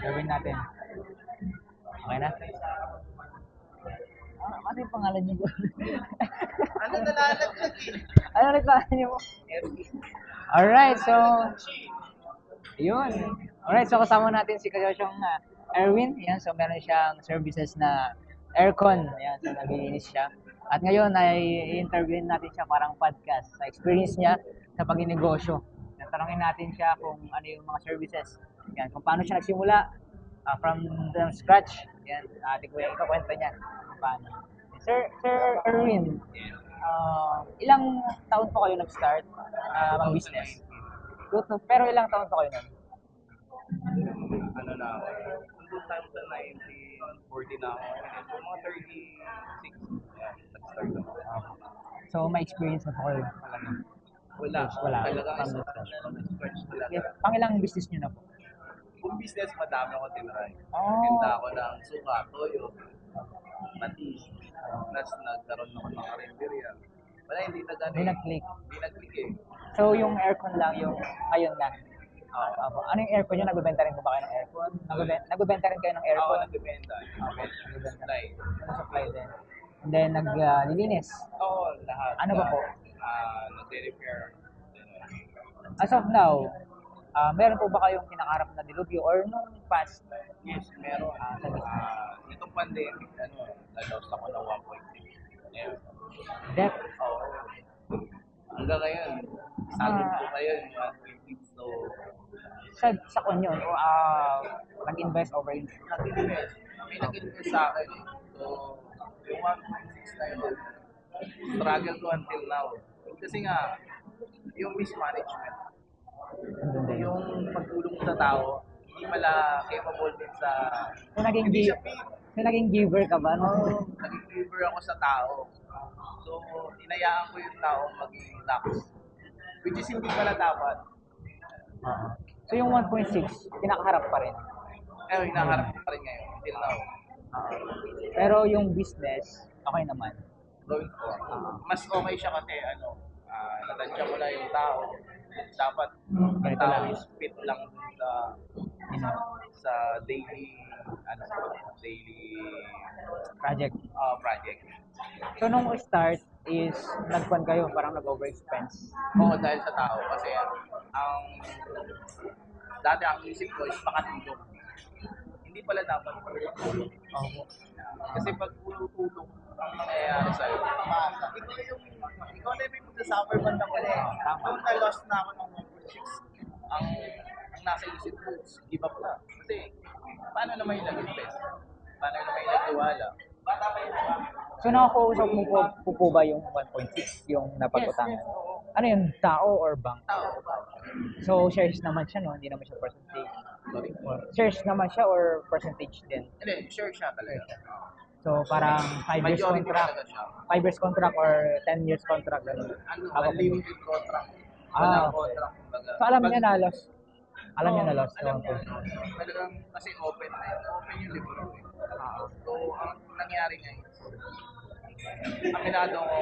Gawin natin. Okay na? Ano yung pangalan niyo? Ano nalalaglag eh? Ano yung pangalan niyo? Alright, so yun. Alright, so kasama natin si Kajosyong Erwin. Yan, so meron siyang services na aircon. Yan, so naglilinis siya. At ngayon ay i-interview natin siya parang podcast sa experience niya sa pagninegosyo. Tanungin natin siya kung ano yung mga services. Yan, kung paano siya nagsimula from the scratch. Yan, ating kuya, ikakwento niya kung paano. Sir Erwin, ilang taon pa kayo nag-start mag-business? Pero ilang taon pa kayo nun? Ano na ako? Nung time sa 1940 na ako. So mga 36. Yeah, nag-start ako. So, may experience na po kayo talaga. Wala. Wala. Talagang From scratch talaga. Yeah, pangilang business nyo na po? Kung business, madami ako tinry. Oh. Pinta ako ng suka, toyo, matis. Plus, nagkaroon ako ng karinderya. Wala, hindi na gano'n. Hindi nag-click. Hindi nag-click eh. So, yung aircon lang yung ngayon na. Ano yung aircon nyo? Nagbebenta rin po ba kayo ng aircon? Nagbebenta rin kayo ng Ako aircon? nagbibenta. Okay, nagbebenta. Supply. Supply din. And then, naglilinis. Oo, lahat. Ano ba po? Nagre-repair. As of now, meron po ba kayong kinakarap na dilubyo or nung past? Yes, meron. Sa business? Itong pandemic, na-lost ako ng 1.6. Ngayon. Debt? Oo. Hanggang ngayon, sagod ko kayo yung 1.6. So, Sa konyon, o nag-invest over yun? nag-invest. May nag-invest sa akin eh. So, yung 1.6 na yun, struggle ko until now. Kasi nga, yung mismanagement, yung pagtulong sa tao, hindi pala capable din sa... So, naging, Hindi siya naging giver ka ba? No? naging favor ako sa tao. So, inayaan ko yung tao maging lax. Which is hindi pala dapat. So, yung 1.6, pinakaharap pa rin. Pero hinaharap ko pa rin ngayon, until now. Pero yung business, okay naman. Gawin ko. Mas okay siya kasi, natansya mo na yung tao. Dapat, yung Ganito tao lang. is fit lang sa daily, daily Project. project. So, nung start is, nagpan kayo, parang nag-overexpense. Oo, dahil sa tao. Kasi, dati ang isip ko is makatulong. Hindi pala dapat tulong. Kasi pag puro-tulong ang nangyayari sa'yo, ikaw na yung magsasuffer banda ko eh. Noong na-lost na ako ng 1.6, ang nasa isip ko is give up na. Kasi, paano naman yung nag-invest? Paano naman yung nagtiwala? So, nakakausap mo po ba yung 1.6, yung napag-utangan? Yes, oo. Ano yun, tao or bank? Tao. So, shares naman siya, no? Hindi naman siya percentage. Sorry? Shares naman siya or percentage din? Hindi, sure siya talaga. So, parang 5 years Majority contract, talaga siya. 5 years contract or 10 years contract, gano'n. Unlimited contract. Ah, Walang contract. Kumbaga. So, alam niya na loss. Alam niya na loss. Alam niya. Talagang kasi open na yun. Open yung libro. So, ang nangyari ngayon, aminado ko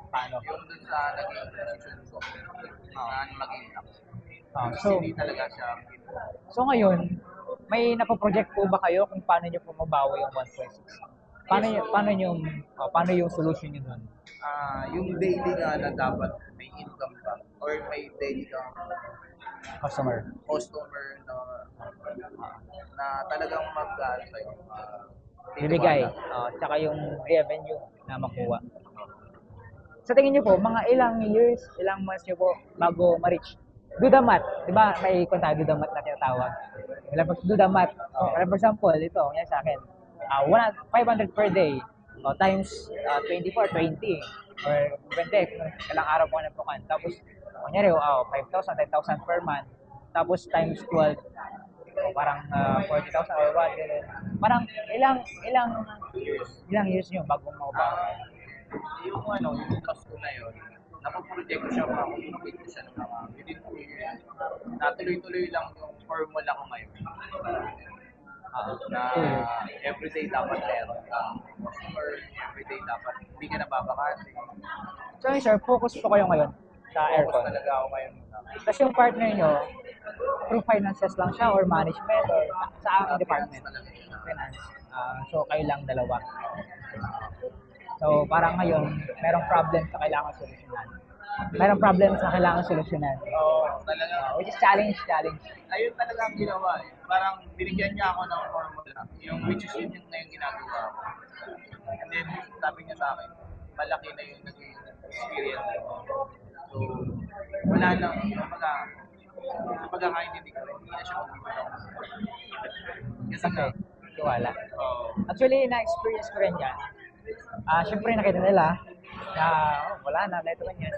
Paano? yung dun sa naging decision ko na maging tax. Kasi So, hindi talaga siya so ngayon, may napoproject po ba kayo kung paano niyo po mabawi yung 1.6? Paano yung solution niyo doon? yung daily nga na dapat may income ka or may daily kang Customer. na talagang sa'yo. Bibigay. Tsaka yung revenue na makuha. Sa tingin niyo po, mga ilang years, ilang months niyo po bago ma-reach? Do the math. Di ba may kunta do the math na tinatawag? Do the math. For example, ito, yan sa akin. 500 per day. Times 24, 20. Or depende, ilang araw po nagpukan. Tapos, kunyari, 5,000, 10,000 per month. Tapos times 12. Parang 40,000 or what. Parang ilang years nyo bago mabawi? Yung trust ko na yun, napaproject ko siya, makakommunicate ko siya ng mga within 2 years. Natuloy-tuloy lang yung formula ko ngayon. Na everyday dapat meron kang customer, everyday dapat hindi ka nababakasi. So sir, focus po kayo ngayon sa Focus aircon. talaga ako ngayon. Tapos yung partner nyo, through finances lang siya or management or sa aming department? Finance. So kayo lang dalawa. So parang ngayon, merong problem sa kailangan solusyonan. Merong problem sa kailangan solusyonan. Oo, talaga. Which is challenge. Ayun talaga ang ginawa eh. Parang binigyan niya ako ng formula. Yung which is yun yung ngayon ginagawa ko. And then, sabi niya sa akin, malaki na yung naging experience ko. So, wala nang, sa pagkakaintindi ko, hindi na siya magbibitaw. Kasi nga, Tiwala. oo, Actually, na-experience ko rin yan. Siyempre, nakita nila na wala na, ito ganyan.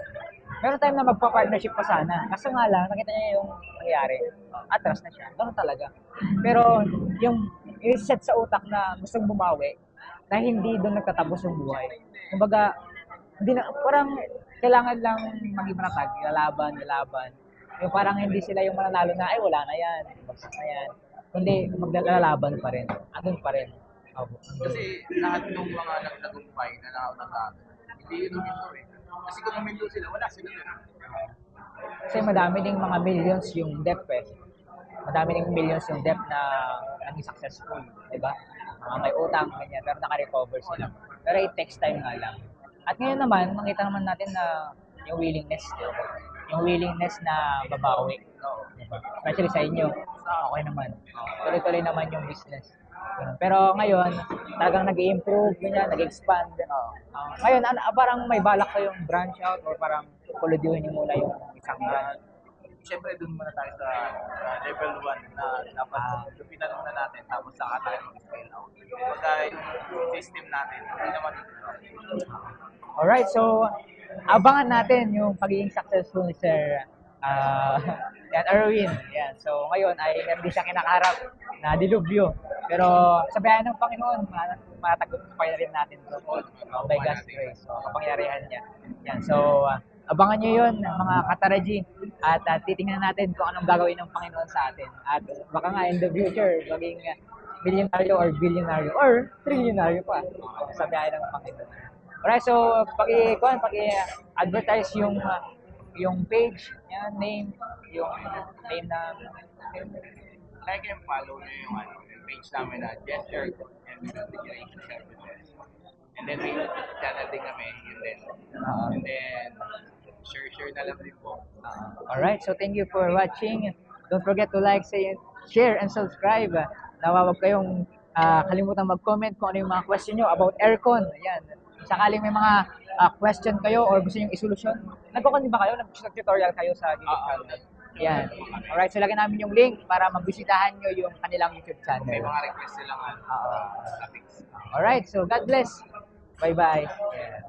Meron time na magpa-partnership pa sana. Kaso nga lang, nakita niya yung nangyari. Atras na siya. Ganun talaga. Pero yung set sa utak na gustong bumawi, na hindi doon nagtatapos yung buhay. Kumbaga, hindi na, parang kailangan lang maging manatag, lalaban. Yung parang hindi sila yung mananalo na, ay wala na yan, bagsak na yan. Kundi maglalaban pa rin. Andun pa rin. Opo. kasi lahat ng mga nagtagumpay na nakaunahan, hindi yun uminto eh. Kasi kung uminto sila, wala sila doon. Kasi madami ding mga millions yung debt eh. Madami ding millions yung debt na naging successful, di ba? May utang, ganyan, pero naka-recover sila. Pero it takes time nga lang. At ngayon naman, nakita naman natin na yung willingness, yung willingness na babawi. Oo. Diba? Especially sa inyo, okay naman. Tuloy-tuloy naman yung business. Ganun. Pero ngayon, talagang nag-i-improve, ganyan, nag-expand. Ngayon, parang may balak kayong branch out or parang kuludyuhin niyo muna yung isang branch. Siyempre, doon muna tayo sa level 1 na dapat lupitan muna natin tapos saka tayo mag-scale out. Pagka yung system natin, hindi naman Alright, so abangan natin yung pagiging successful ni Sir yan, Erwin. Yan. So ngayon ay meron din siya kinakaharap na dilubyo. Pero sa biyaya ng Panginoon, matatagumpay rin natin ito. By God's grace. So, kapangyarihan niya. Yan. So abangan nyo yun, mga kataraji. At titingnan natin kung anong gagawin ng Panginoon sa atin. At baka nga in the future, maging milyonaryo or bilyonaryo or trilyonaryo pa sa biyaya ng Panginoon. Alright, so paki-advertise yung page, yan, yung name na like and follow nyo yung page namin na Gesture and Refrigeration Services. And then may YouTube channel din kami, yun din. And then, share na lang din po. Alright, so thank you for watching. Don't forget to like, share, and subscribe. Nawawag kayong kalimutan mag-comment kung ano yung mga question nyo about aircon. Ayan. Sakaling may mga question kayo or gusto nyo isolusyon, nagkukon ba kayo? Nag-tutorial kayo sa YouTube channel. Yan. Alright, so lagyan namin yung link para magbisitahan nyo yung kanilang YouTube channel. May mga request silang topics. Alright, so God bless. Bye-bye. Yeah.